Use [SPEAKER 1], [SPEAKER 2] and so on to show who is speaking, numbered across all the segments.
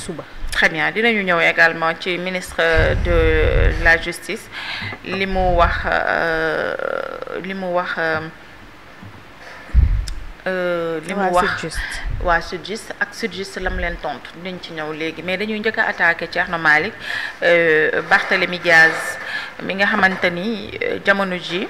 [SPEAKER 1] suba.
[SPEAKER 2] très bien dinañu ñëw également ci ministre de la justice li mu wax waa Sudjust ak Sudjust la mu leen tontu dinañ ci ñëw léegi mais dañuy njëkk a attaqué Thierno Malick Barthélémy Diaz mi nga xamante ni jamono ji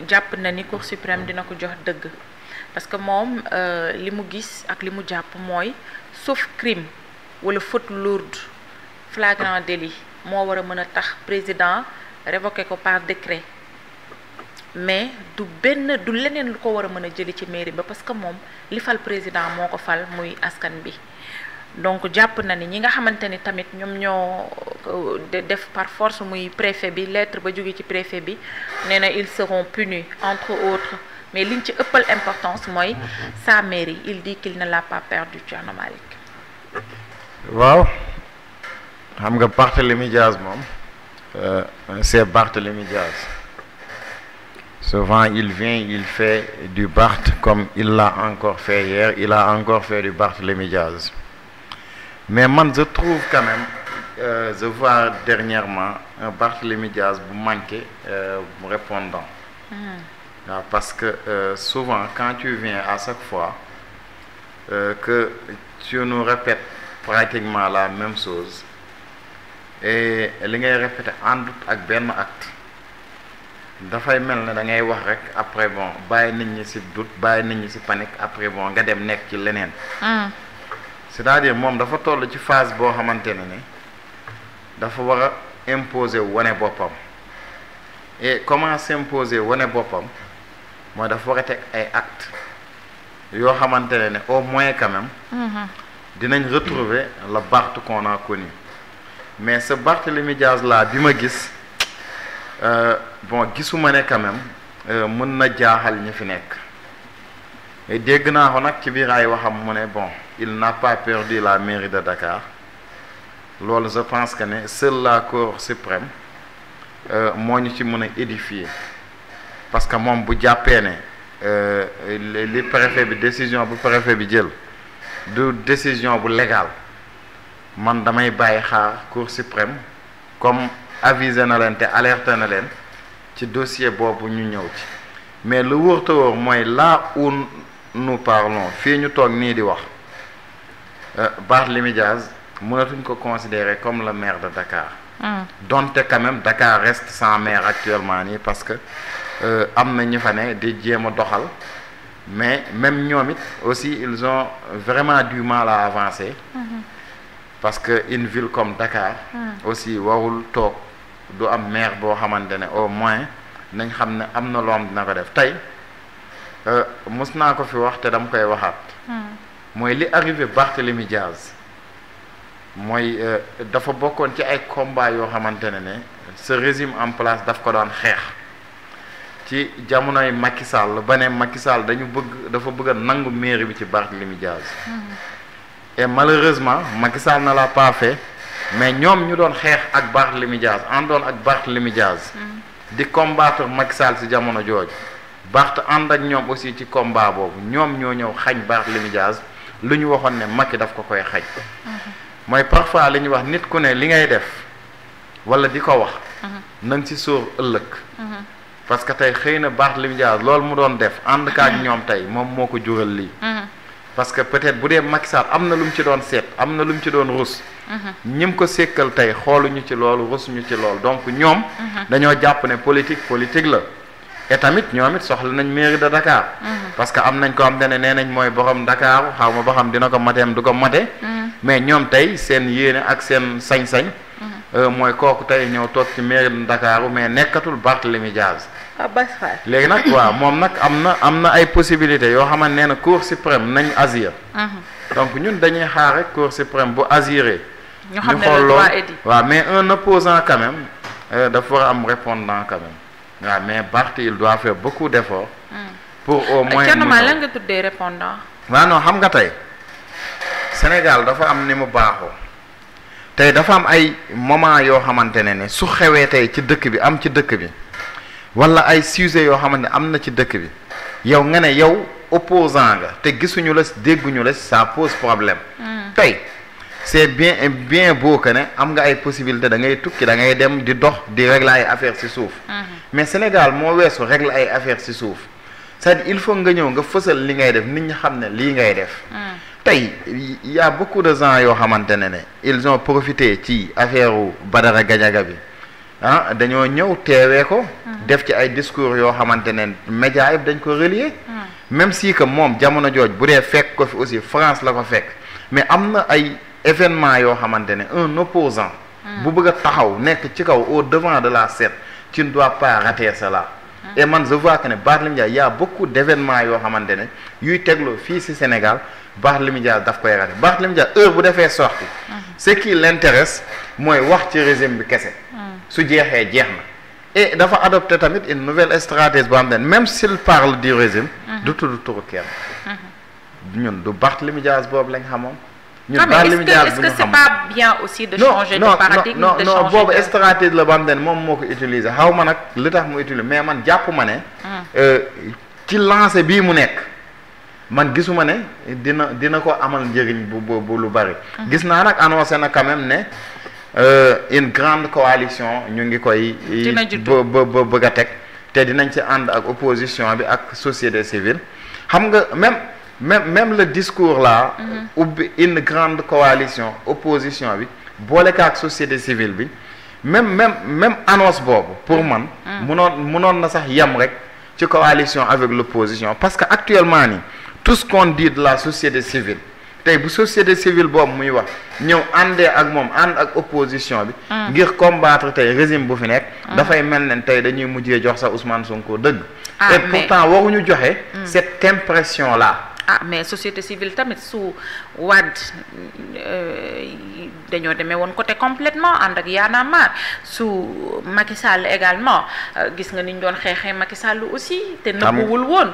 [SPEAKER 2] jàpp na ni Cour suprême dina ko jox dëgg parce que moom li mu gis ak li mu jàpp mooy sauf crime wala faute lourde flagrant délit moo war a mën a tax président révoqué ko par décret mais du leneen lu ko war a mën a jëli ci mairie ba parce que moom li fal président moo ko fal muy askan bi donc jàpp na ni ñi nga xamante ni tamit ñoom ñoo def par force muy préfet bi lettre ba jóge ci préfet bi nee na ils seront punis entre autres mais liñ ci ëppal importance mooy sa mairie il dit qu'il ne l'a pas perdu Thierno Malick.
[SPEAKER 3] waaw xam nga Barthélémy Diaz moom c'est Barthélémy Diaz souvent il vient il fait du Barth comme il l'a encore fait hier il a encore fait du Barthélémy Diaz mais man je trouve quand même je vois dernièrement un Barthélémy Diaz bu manqué bu répondant waaw parce que souvent quand tu viens à chaque fois que tu nous répètes pratiquement la même chose et li ngay répéter àndut ak benn acte dafay mel ne da ngay wax rek après bon bàyyi nit ñi ci doute bàyyi nit ñi ci panique après bon nga dem nekk ci leneen c'est-à-dire moom dafa toll ci phase boo xamante ne dafa war a imposer wane boppam et comment s'imposer wane boppam mooy dafa war a teg ay actes yoo xamante ne au moins quand même dinañ retrouver le Barth qu'on a connu mais ce Barthélémy Diaz là bi ma gis bon gisuma ne quand même mën na jaaxal ñi fi nekk et dégg naa ko nag ci biir ay waxam mu ne bon il n'a pas perdu la mairie de Dakar loolu je pense que ne seule la Cour suprême moo ñu ci mën a édifier parce que moom bu jàppee ne li préfet bi décision bu préfet bi jël du décision bu légale man damay bàyyi xaar Cour suprême comme avisé na leen te alerté na leen ci dossier boobu ñu ñëw ci mais lu wóor te wóor mooy là où nous parlons fii ñu toog nii di wax Barthélémy Diaz mënatuñ ko considérer comme le maire de Dakar donte quand même Dakar reste sans maire actuellement nii parce que am na ñu fa ne di jéem a doxal mais même ñoom it aussi ils ont vraiment du mal à avancer parce que une ville comme Dakar aussi warul toog du am maire boo xamante ne au moins nañ xam ne am na loom dina ko def tey mos naa ko fi wax te dama koy waxaat mooy li arrivé Barthélémy Diaz mooy dafa bokkoon ci ay combat yoo xamante ne ce régime en place daf ko doon xeex ci jamonoy Macky Sall ba ne Macky Sall dafa bëgg a nangu mairie bi ci Barthélémy Diaz et malheureusement Macky Sall ne l'a pas fait mais ñoom ñu doon xeex ak Barthélémy Diaz àndoon ak Barthélémy Diaz di combattre Macky Sall ci jamono jooju Barth ànd ak ñoom aussi ci combat boobu ñoom ñoo ñëw xañ Barthélémy Diaz lu ñu waxoon ne Macky daf ko koy xañ mooy parfois li ñuy wax nit ku ne li ngay def wala di ko wax na nga ci sóor ëllëg parce que tey xëy na Barthélémy Diaz loolu mu doon def ànd ka ak ñoom tey moom moo ko jural lii parce que peut-être bu dee Macky Sall am na lu mu ci doon seet am na lu mu ci doon rus ñim ko sékkal tey xooluñu ci loolu rusuñu ci loolu donc ñoom dañoo jàpp ne politique la et tamit ñoom it soxla nañ mairie de Dakar parce que am nañ ko xam te ne nee nañ mooy borom Dakar xaw ma ba xam dina ko mateem du ko mate mais ñoom tey seen yéene ak seen sañ-sañ mooy kooku tey ñëw toog ci mairie de Dakar mais nekkatul Barthélémy Diaz léegi nag waaw moom nag am na ay possibilités yoo xamante nee na Cour suprême nañ azir donc ñun dañuy xaar rek Cour suprême bu aziré ñu xool loolu waaw mais un opposant quand même dafa war a am répondant quand même waaw mais Barth il doit faire beaucoup d'efforts pour au moins
[SPEAKER 2] Thierno Malick lan nga tuddee répondant
[SPEAKER 3] waaw non xam nga tey Sénégal dafa am ni mu baaxoo tey dafa am ay moment yoo xamante ne su xewee tey ci dëkk bi am ci dëkk bi wala ay sujet yoo xamante ne am na ci dëkk bi yow nga ne yow opposant nga te gisuñu la dégguñu la ça pose problème tey c'est bien beau que ne am nga ay possibilité da ngay tukki da ngay dem di dox di régler ay affaires ci suuf mais Sénégal moo weesu régler ay affaires ci suuf c'est-à-dire il faut nga ñëw nga fësal li ngay def nit ñi xam ne lii ngay def tey y a beaucoup de gens yoo xamante ne ils ont profité ci affaire Badara Gadiaga bi ah dañoo ñëw teewee ko def ci ay discours yoo xamante ne médias yëpp dañ ko relier même si que moom jamono jooj bu dee fekk ko fi aussi France la ko fekk mais am na ay événement yoo xamante ne un opposant bu bëgg a taxaw nekk ci kaw au devant de la scène tu ne dois pas rater cela et man je vois que ne Barthélémy Dias y a beaucoup d'événements yoo xamante ne yuy tegloo fii ci Sénégal Barthélémy Dias daf koy raté Barthélémy Dias heure bu defee sorti ce qui l'intéresse mooy wax ci régime bi kese su jeexee jeex na et dafa adopté tamit une nouvelle stratégie boo xam ne même s'il parle du régime du tudd turu kenn ñun du Barthélémy Dias boobu lañ xamoon ñun Barthélémy Dias
[SPEAKER 2] est-ce que c'est pas bien aussi de changer de paradigme de changer
[SPEAKER 3] non boobu stratégie la boo xam ne moom moo ko utiliser xaw ma nag li tax mu utiliser mais man jàpp ma ne ci lancé bii mu nekk man gisuma ne dina ko amal njëriñ bu lu bari gis naa nag annoncé na quand même ne une grande coalition ñu ngi koy ba bëgg a teg te dinañ ci ànd ak opposition bi ak société civile xam nga même le discours là ubbi une grande coalition opposition bi boole ka ak société civile bi même annonce boobu pour man munoon na sax yem rek ci coalition avec l'opposition parce que actuellement nii tout ce qu'on dit de la société civile tey bu société civile boobu muy wax ñëw àndee ak moom ànd ak opposition bi ngir combattre tey régime bu fi nekk dafay mel ne tey dañuy mujjee jox sa Ousmane Sonko dëgg et pourtant waruñu joxe cette impression là
[SPEAKER 2] mais société civile tamit su Wade dañoo demee woon côté complètement ànd ak Y'en a marre su Macky Sall également gis nga ni ñu doon xeexee Macky Sall aussi te nëbbuwul woon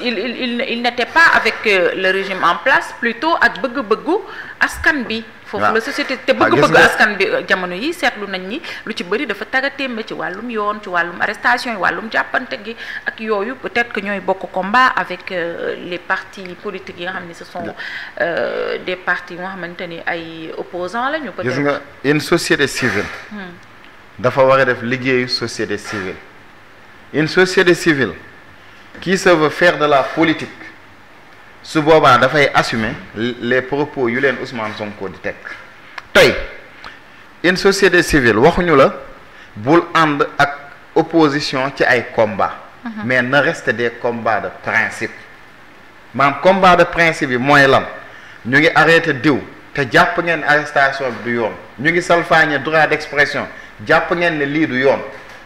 [SPEAKER 2] il n'était pas avec le régime en place plutôt ak bëgg-bëggu askan bi foofu la société te bëgg-bëgg askan bi jamono yi seetlu nañ ni lu ci bëri dafa tagatémbe ci wàllum yoon ci wàllum arrestation yi wàllum jàppante gi ak yooyu peut-être que ñooy bokk combat avec les partis politiques yi nga xam ne ce sont des partis yoo xamante ni ay opposants la ñu peut-être.
[SPEAKER 3] gis nga une société civile dafa war a def liggéeyu société civile une société civile qui se veut faire de la politique su boobaa dafay assumer les propos yu leen Ousmane Sonko di teg tey une société civile waxuñu la bul ànd ak opposition ci ay combats mais na reste des combats de principe maanaam combat de principe yi mooy lan ñu ngi arrêté diw te jàpp ngeen arrestation bi du yoon ñu ngi salfaañe droit d'expression jàpp ngeen ne lii du yoon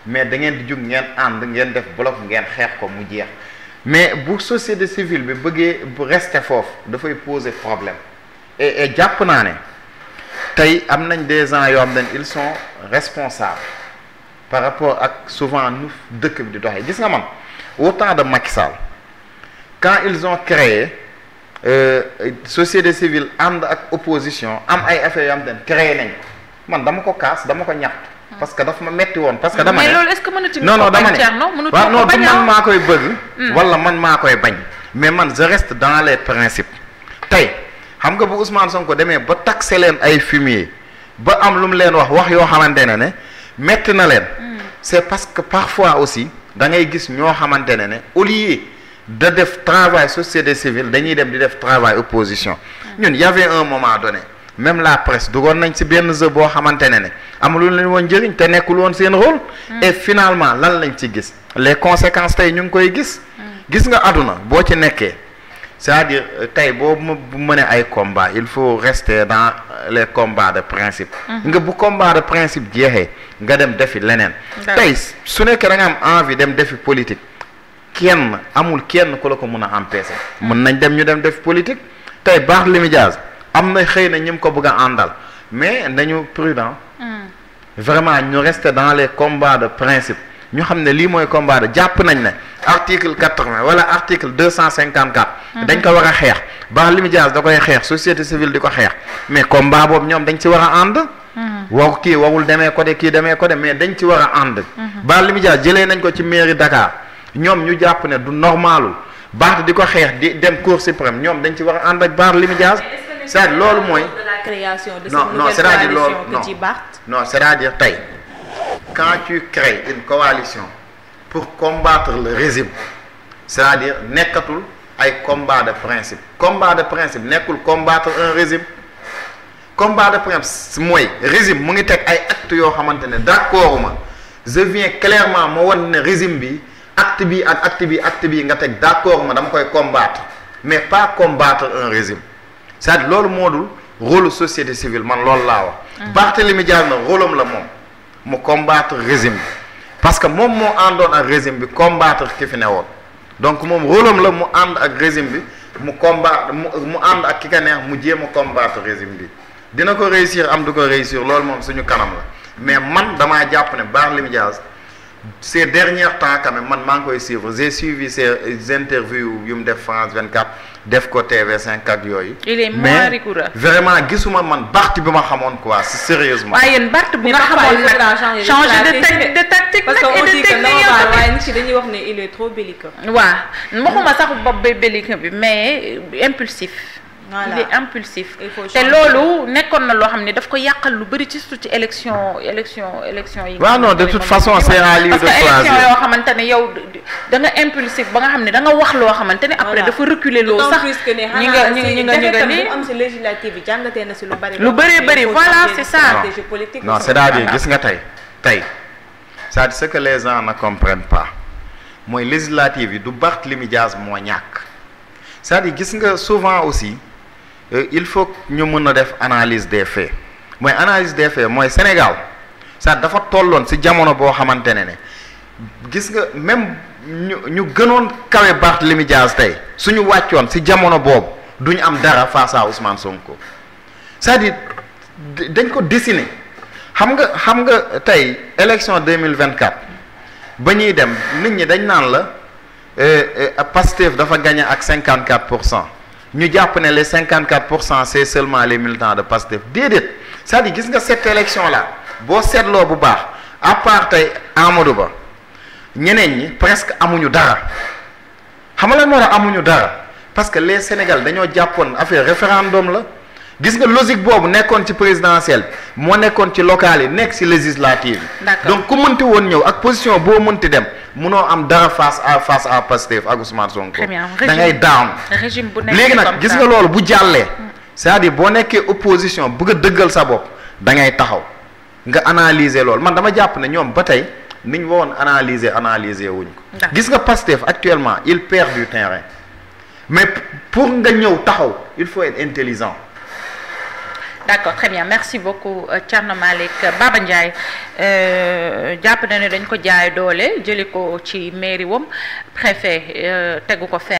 [SPEAKER 3] mais da ngeen di jug ngeen ànd ngeen def bloc ngeen xeex ko mu jeex mais bu société civile bi bëggee bu rester foofu dafay poser problème et jàpp naa ne tey am nañ des gens yoo xam ne ils sont responsables par rapport ak souvent nu dëkk bi di doxee gis nga man au temps de Macky Sall quand ils ont créé société civile ànd ak opposition am ay affaires yoo xam ne créé nañ ko man dama ko kaas dama ko ñaxtu parce que daf ma metti woon parce que dama ne
[SPEAKER 2] mais loolu est-ce que mënatu
[SPEAKER 3] non dama ne waaw non du man maa koy bëgg wala man maa koy bañ mais man je reste dans les principes tey xam nga bu Ousmane Sonko demee ba taxé leen ay fumier ba am lu mu leen wax yoo xamante ne metti na leen c'est parce que parfois aussi da ngay gis ñoo xamante ne au lieu de def travail société civile dañuy dem di def travail opposition ñun y avait un moment donné même la presse dugoon nañ ci benn jeu boo xamante ne amul leen woon njëriñ te nekkul woon seen rôle et finalement lan lañ ci gis les conséquences tey ñu ngi koy gis nga àdduna boo ci nekkee c'est-à-dire tey boo mënee ay combat il faut rester dans les combats de principe nga bu combat de principe jeexee nga dem defi leneen tey su nekkee da nga am envie dem defi politique amul kenn ku la ko mën a empêcher mën nañ dem ñu dem defi politique tey Barthélémy Dias am na xëy na ñim ko bëgg a àndal mais nañu prudent vraiment ñu rester dans les combats de principe ñu xam ne lii mooy combat de jàpp nañ ne article 80 wala article 254 dañ ko war a xeex Barthélémy Dias da koy xeex société civile di ko xeex mais combat boobu ñoom dañ ci war a ànd kii warul demee côté kii demee côté mais dañ ci war a ànd Barthélémy Dias jëlee nañ ko ci mairie Dakar ñoom ñu jàpp ne du normalul Barth di ko xeex di dem Cour suprême ñoom dañ ci war a ànd ak Barthélémy Dias c'est-à-dire loolu mooy.
[SPEAKER 1] de la création de
[SPEAKER 3] non
[SPEAKER 1] cette
[SPEAKER 3] non
[SPEAKER 1] nouvelle
[SPEAKER 3] c'est-à-dire loolu
[SPEAKER 1] coalition que ci Barth.
[SPEAKER 3] non c'est-à-dire tey quand tu crées une coalition pour combattre le régime c'est-à-dire nekkatul ay combat de principe nekkul combattre un régime combat de principe mooy régime mu ngi teg ay actes yoo xamante ne d'accord ma je viens clairement ma wan ne régime bi acte bi ak acte bi nga teg d'accord ma dama koy combattre mais pas combattre un régime c'est-à-dire loolu moo dul rôle société civile man loolu laa wax. Barthélémy Dias na rôle am la moom mu combattre régime bi parce que moom moo àndoon ak régime bi combattre ki fi ne woon donc moom rôle am la mu ànd ak régime bi mu combattre mu ànd ak ki ka neex mu jéem a combattre régime bi dina ko réussir am du ko réussir loolu moom suñu kanam la mais man damaa jàpp ne Barthélémy Dias ces derniers temps quand même man maa ngi koy suivre j'ai suivi ces interviews yu mu def France 24 def ko TV5 ak yooyu.
[SPEAKER 2] il est moins rigoureux.
[SPEAKER 3] vraiment gisuma man Barth bi ma xamoon quoi sérieusement.
[SPEAKER 2] waaye yéen Barth bu nga xamoon nag changer de tactique
[SPEAKER 1] parce que
[SPEAKER 2] nag
[SPEAKER 1] on
[SPEAKER 2] et
[SPEAKER 1] dit
[SPEAKER 2] de
[SPEAKER 1] que
[SPEAKER 2] technique
[SPEAKER 1] waaye nit ci dañuy wax ne il est trop belliqueux.
[SPEAKER 2] waaw waxuma sax bopp ba belliqueux bi mais impulsif.
[SPEAKER 1] Voilà.
[SPEAKER 2] il est impulsif
[SPEAKER 1] Il faut
[SPEAKER 2] te
[SPEAKER 1] changer.
[SPEAKER 2] loolu nekkoon na loo xam ne daf ko yàqal lu bëri ci surtout ci élection yi.
[SPEAKER 3] waaw non de toute façon c'est à lui de
[SPEAKER 2] parce que élection
[SPEAKER 3] choisir.
[SPEAKER 2] yoo xamante ne yow da nga impulsif ba nga xam ne da nga wax loo xamante ne après dafa reculer loo sax ñi nga ni
[SPEAKER 1] am si législative bi jàngatee na si lu bari.
[SPEAKER 2] lu bëree bëri voilà c'est ça.
[SPEAKER 1] stratégie politique.
[SPEAKER 3] non c'est-à-dire gis nga tey c'est-à-dire ce que les gens ne comprennent pas mooy législative yi du Barthélémy Dias moo ñàkk c'est-à-dire gis nga souvent aussi il faut ñu mën a def analyse des faits mooy analyse des faits mooy Sénégal c'est-à-dire dafa tolloon ci jamono boo xamante ne gis nga même ñu gënoon kawe Barthélémy Dias tey suñu wàccoon ci jamono boobu duñu am dara face à Ousmane Sonko c'est-à-dire dañ ko dessiner xam nga tey élection 2024 ba ñuy dem nit ñi dañ naan la Pastef dafa gagné ak 54%. ñu jàpp ne les 54% c'est seulement les militants de Pastef déedéet c'est-à-dire gis nga cette élection là boo seetloo bu baax à part tey Amadou Ba ñeneen ñi presque amuñu dara xam nga lan moo tax amuñu dara parce que les Sénégal dañoo jàppoon affaire référendum la gis nga logique boobu nekkoon ci présidentielle moo nekkoon ci local yi nekk ci législative yi donc ku mënti woon ñëw ak position boo mënti dem munoo am dara face à Pastef ak Ousmane Sonko da ngay down
[SPEAKER 2] régime bu nekk
[SPEAKER 3] léegi nag gis nga loolu bu jàllee c'est-à-dire boo nekkee opposition bëgg a dëggal sa bopp da ngay taxaw nga analyser loolu man dama jàpp ne ñoom ba tey niñ woon analyser wuñ ko gis nga Pastef actuellement il perd du terrain mais pour nga ñëw taxaw il faut être intelligent.
[SPEAKER 2] D'accord, très bien. Merci beaucoup Thierno Malick. Baba Ndiaye jàpp na ne dañ ko jaay doole jëli ko ci mairie wam préfet tegu ko fenn